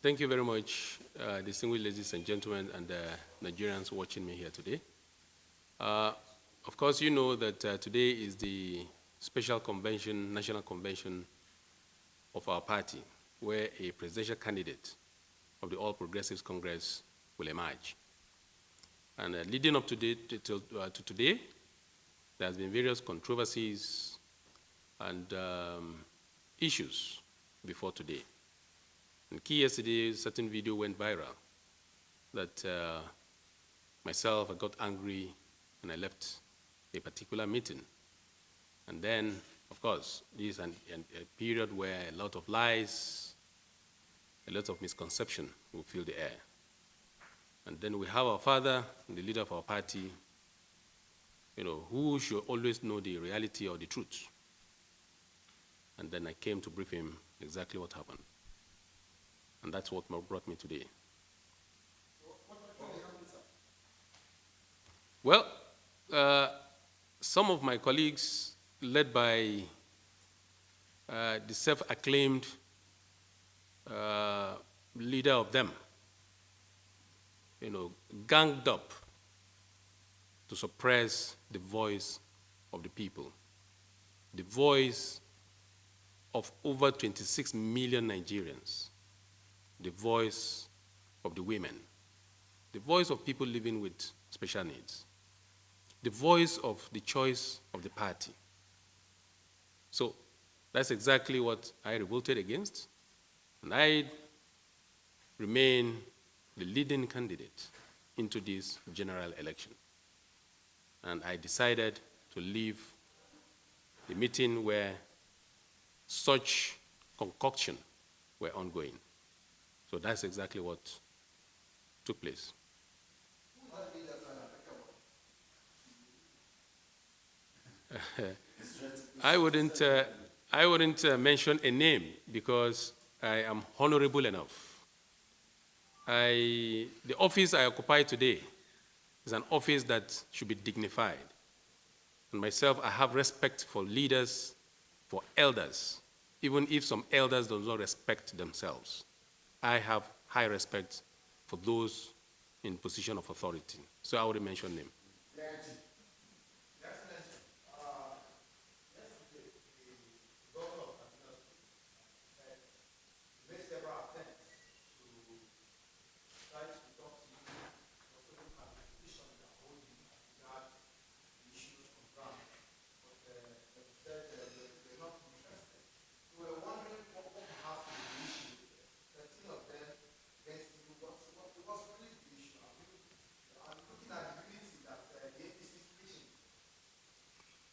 Thank you very much, distinguished ladies and gentlemen, and Nigerians watching me here today. Uh, of course, you know that today is the special convention, national convention of our party, where a presidential candidate of the All Progressives Congress will emerge. And leading up to today, there has been various controversies and issues before today. And key yesterday, a certain video went viral that myself, I got angry and I left a particular meeting. And then, of course, this is a period where a lot of lies, a lot of misconception will fill the air. And then we have our father, the leader of our party, who should always know the reality or the truth. And then I came to brief him exactly what happened. And that's what brought me today. Well, some of my colleagues, led by the self-acclaimed leader of them, ganged up to suppress the voice of the people, the voice of over 26 million Nigerians, the voice of the women, the voice of people living with special needs, the voice of the choice of the party. So that's exactly what I revolted against, and I remain the leading candidate into this general election. And I decided to leave the meeting where such concoction were ongoing. So that's exactly what took place. I wouldn't mention a name because I am honorable enough. The office I occupy today is an office that should be dignified. And myself, I have respect for leaders, for elders, even if some elders do not respect themselves. I have high respect for those in position of authority. So I wouldn't mention name.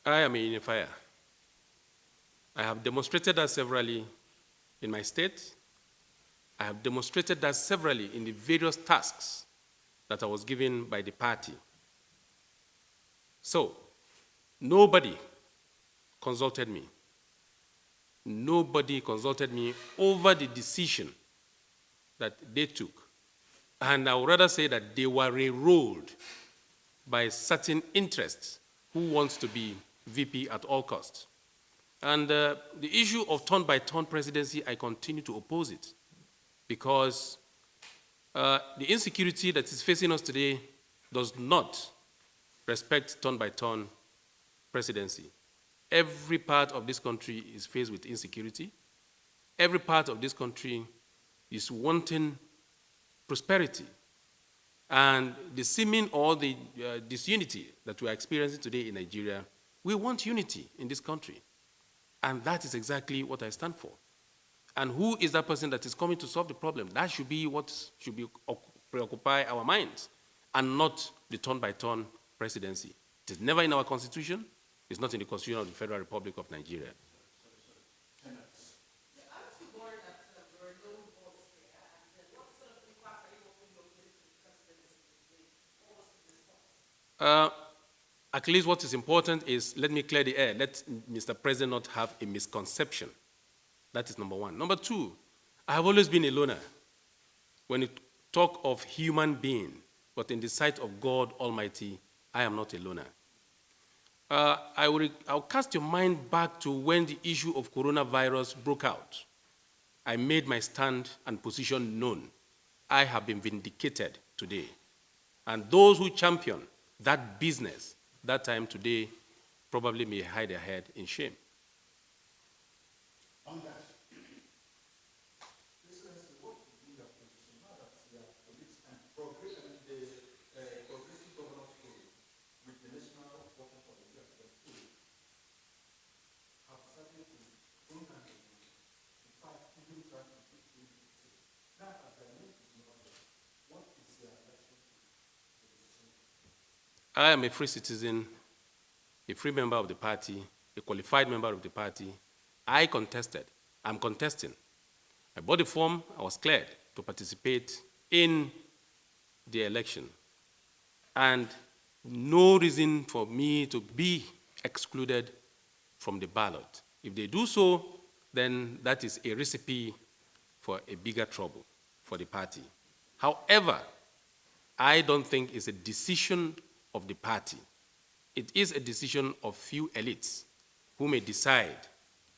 I am a unifier. I have demonstrated that severally in my state. I have demonstrated that severally in the various tasks that I was given by the party. So, nobody consulted me. Nobody consulted me over the decision that they took. And I would rather say that they were railroaded by certain interests who wants to be VP at all costs. And the issue of turn-by-turn presidency, I continue to oppose it because the insecurity that is facing us today does not respect turn-by-turn presidency. Every part of this country is faced with insecurity. Every part of this country is wanting prosperity. And the seeming or the disunity that we are experiencing today in Nigeria, we want unity in this country. And that is exactly what I stand for. And who is that person that is coming to solve the problem? That should be what should preoccupy our minds, and not the turn-by-turn presidency. It is never in our constitution. It's not in the Constitution of the Federal Republic of Nigeria. At least what is important is, let me clear the air. Let Mr. President not have a misconception. That is number one. Number two, I have always been a loner. When you talk of human being, but in the sight of God Almighty, I am not a loner. I'll cast your mind back to when the issue of coronavirus broke out. I made my stand and position known. I have been vindicated today. And those who champion that business that time today probably may hide their head in shame. On that, Excellency, what would be your position now that you are police and progressive governance forum with the National Water Policy Aspect have started to own and in fact even try to put in now as their name is not there, what is their reaction to the decision? I am a free citizen, a free member of the party, a qualified member of the party. I contested. I'm contesting. I bought the form. I was cleared to participate in the election. And no reason for me to be excluded from the ballot. If they do so, then that is a recipe for a bigger trouble for the party. However, I don't think it's a decision of the party. It is a decision of few elites who may decide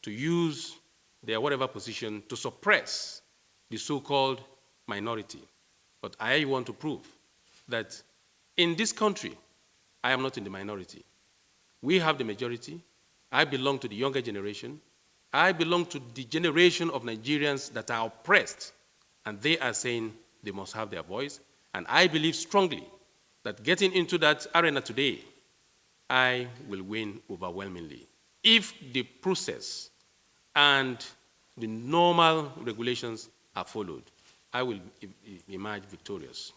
to use their whatever position to suppress the so-called minority. But I want to prove that in this country, I am not in the minority. We have the majority. I belong to the younger generation. I belong to the generation of Nigerians that are oppressed, and they are saying they must have their voice. And I believe strongly that getting into that arena today, I will win overwhelmingly. If the process and the normal regulations are followed, I will emerge victorious.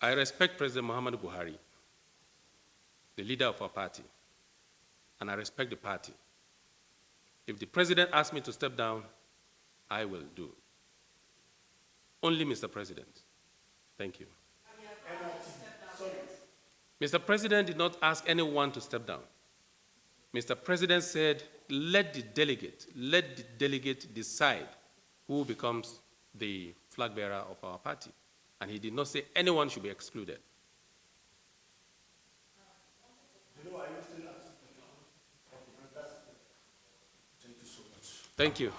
I respect President Muhammadu Buhari, the leader of our party, and I respect the party. If the president asks me to step down, I will do. Only Mr. President. Thank you. Mr. President did not ask anyone to step down. Mr. President said, let the delegate decide who becomes the flag bearer of our party. And he did not say anyone should be excluded. Bello, are you still asking? Okay, fantastic. Thank you so much. Thank you.